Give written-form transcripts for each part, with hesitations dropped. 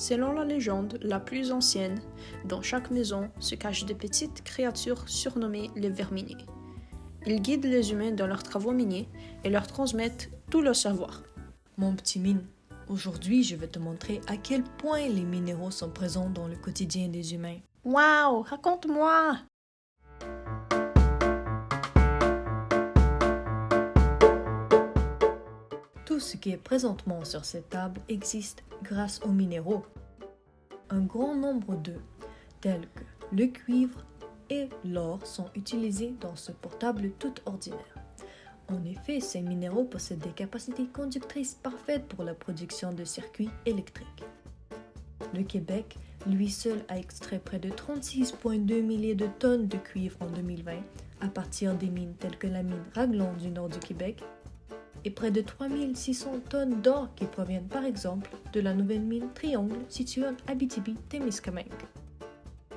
Selon la légende la plus ancienne, dans chaque maison se cachent de petites créatures surnommées les verminés. Ils guident les humains dans leurs travaux miniers et leur transmettent tout leur savoir. Mon petit mine, aujourd'hui je vais te montrer à quel point les minéraux sont présents dans le quotidien des humains. Waouh, raconte-moi! Tout ce qui est présentement sur cette table existe grâce aux minéraux. Un grand nombre d'eux, tels que le cuivre et l'or, sont utilisés dans ce portable tout ordinaire. En effet, ces minéraux possèdent des capacités conductrices parfaites pour la production de circuits électriques. Le Québec, lui seul, a extrait près de 36,2 milliers de tonnes de cuivre en 2020 à partir des mines telles que la mine Raglan du nord du Québec et près de 3600 tonnes d'or qui proviennent par exemple de la nouvelle mine Triangle située en Abitibi-Témiscamingue.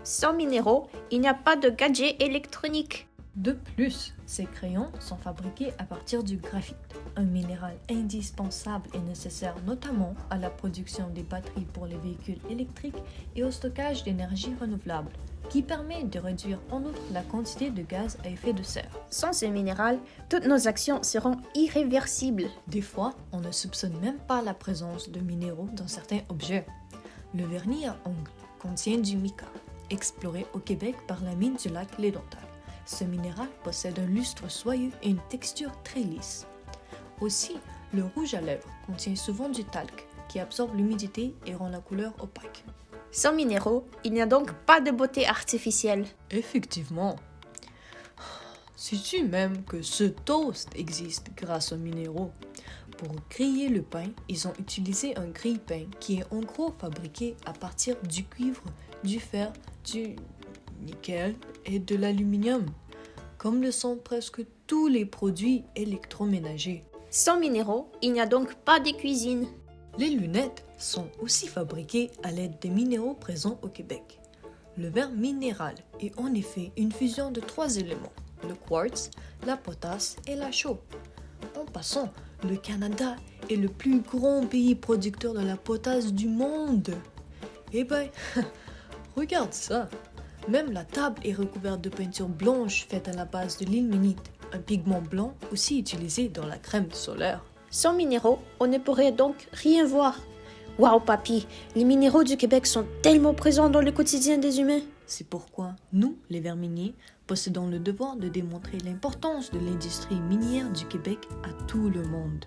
Sans minéraux, il n'y a pas de gadget électronique. De plus, ces crayons sont fabriqués à partir du graphite, un minéral indispensable et nécessaire notamment à la production des batteries pour les véhicules électriques et au stockage d'énergie renouvelable, qui permet de réduire en outre la quantité de gaz à effet de serre. Sans ces minéraux, toutes nos actions seront irréversibles. Des fois, on ne soupçonne même pas la présence de minéraux dans certains objets. Le vernis à ongles contient du mica, exploré au Québec par la mine du lac Lédontal. Ce minéral possède un lustre soyeux et une texture très lisse. Aussi, le rouge à lèvres contient souvent du talc qui absorbe l'humidité et rend la couleur opaque. Sans minéraux, il n'y a donc pas de beauté artificielle. Effectivement. Sais-tu même que ce toast existe grâce aux minéraux? Pour griller le pain, ils ont utilisé un grille-pain qui est en gros fabriqué à partir du cuivre, du fer, du nickel et de l'aluminium, comme le sont presque tous les produits électroménagers. Sans minéraux, il n'y a donc pas de cuisine. Les lunettes sont aussi fabriquées à l'aide des minéraux présents au Québec. Le verre minéral est en effet une fusion de 3 éléments, le quartz, la potasse et la chaux. En passant, le Canada est le plus grand pays producteur de la potasse du monde. Eh ben, regarde ça! Même la table est recouverte de peinture blanche faite à la base de l'ilménite, un pigment blanc aussi utilisé dans la crème solaire. Sans minéraux, on ne pourrait donc rien voir. Waouh papy, les minéraux du Québec sont tellement présents dans le quotidien des humains. C'est pourquoi nous, les verminiers, possédons le devoir de démontrer l'importance de l'industrie minière du Québec à tout le monde.